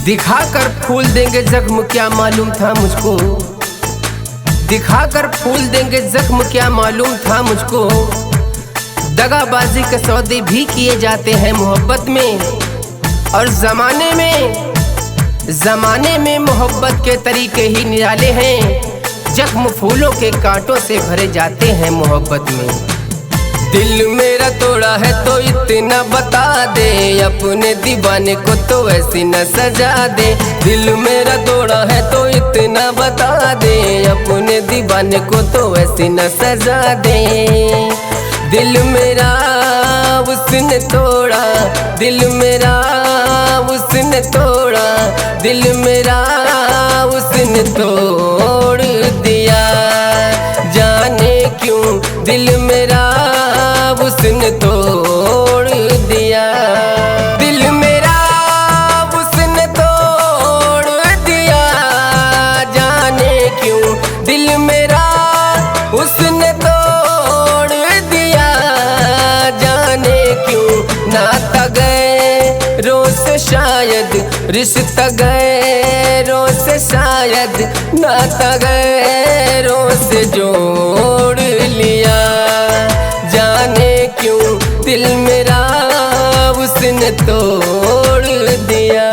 दिखाकर फूल देंगे जख्म क्या मालूम था मुझको, दिखाकर फूल देंगे जख्म क्या मालूम था मुझको। दगाबाजी के सौदे भी किए जाते हैं मोहब्बत में, और ज़माने में मोहब्बत के तरीके ही निराले हैं। जख्म फूलों के कांटों से भरे जाते हैं मोहब्बत में। दिल मेरा तोड़ा है तो इतना बता दे, अपने दीवाने को तो ऐसी न सजा दे। दिल मेरा तोड़ा है तो इतना बता दे, अपने दीवाने को तो ऐसी न सजा दे। दिल मेरा उसने तोड़ा, दिल मेरा उसने तोड़ा, दिल मेरा उसने तोड़ दिया। जाने क्यों दिल मेरा उसने तोड़ दिया। दिल मेरा उसने तोड़ दिया, जाने क्यों दिल मेरा उसने तोड़ दिया। जाने क्यों नाता गैरों से शायद, रिश्ता गैरों से शायद, नाता गैरों से जोड़ लिया। जाने क्यों दिल मेरा उसने तोड़ दिया।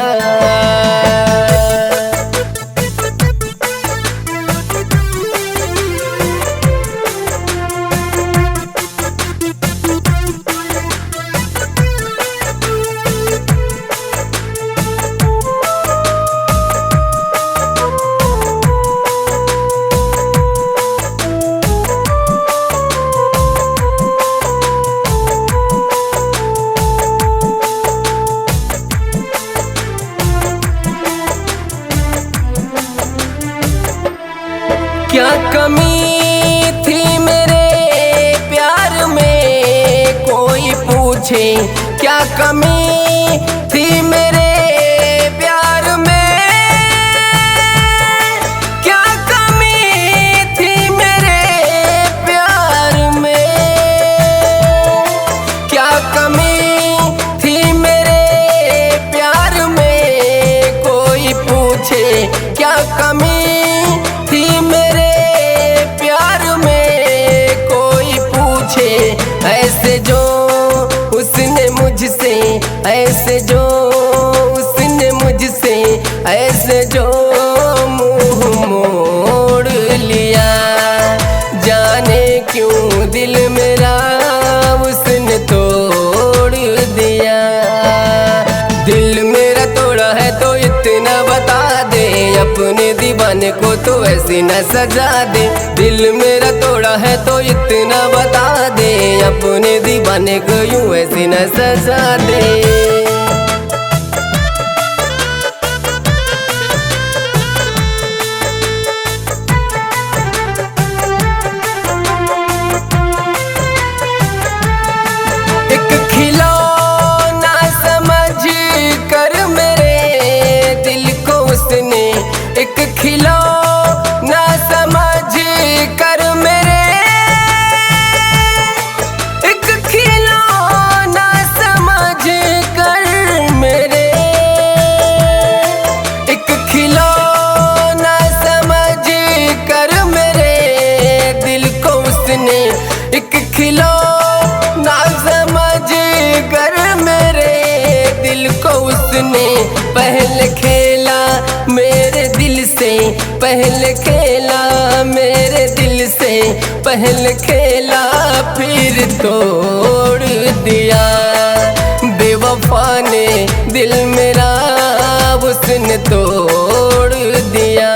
क्या कमी थी मेरे प्यार में कोई पूछे, क्या कमी थी मेरे प्यार में। क्या कमी थी मेरे प्यार में, क्या कमी थी मेरे प्यार में कोई पूछे। क्या कमी थी मेरे प्यार में कोई पूछे। ऐसे जो उसने मुझसे, ऐसे जो उसने मुझसे, ऐसे जो मुँह मोड़ लिया। जाने क्यों दिल मेरा उसने तोड़ दिया। दिल मेरा तोड़ा है तो इतना बता दे, अपने दीवाने को तो ऐसी न सजा दे। दिल मेरा तोड़ा है तो इतना बता दे, अपने दीवाने को यूं ऐसी न सजा दे। एक खिलौना समझ कर मेरे, एक खिलौना समझ कर मेरे, एक खिलौना समझ कर मेरे दिल को उसने, एक खिलौना समझ कर मेरे दिल को उसने पहले खेला मेरे दिल से, पहले खेला मेरे दिल से, पहले खेला फिर तोड़ दिया। बेवफा ने दिल मेरा उसने तोड़ दिया।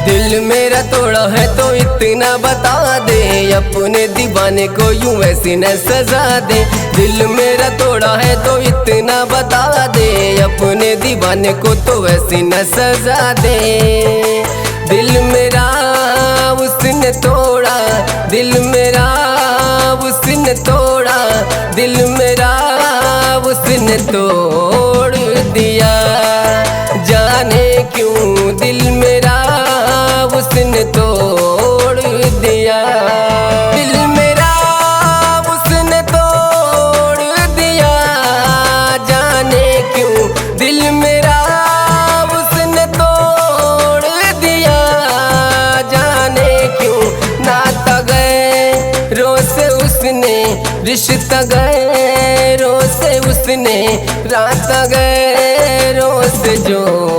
दिल मेरा तोड़ा है तो इतना बता दे, अपने दीवाने को यूं ऐसी न सजा दे। दिल मेरा तोड़ा है तो इतना बता दे, अपने दीवाने को तो ऐसी न सजा दे। दिल मेरा उसने तोड़ा, दिल मेरा उसने तोड़ा, दिल मेरा उसने तोड़ दिया। जाने क्यों दिल मेरा उसने तोड़ दिया। दिल मेरा उसने तोड़ दिया, जाने क्यों दिल मेरा रिश्ता गैरों से उसने रात गैरों से जोड़ा।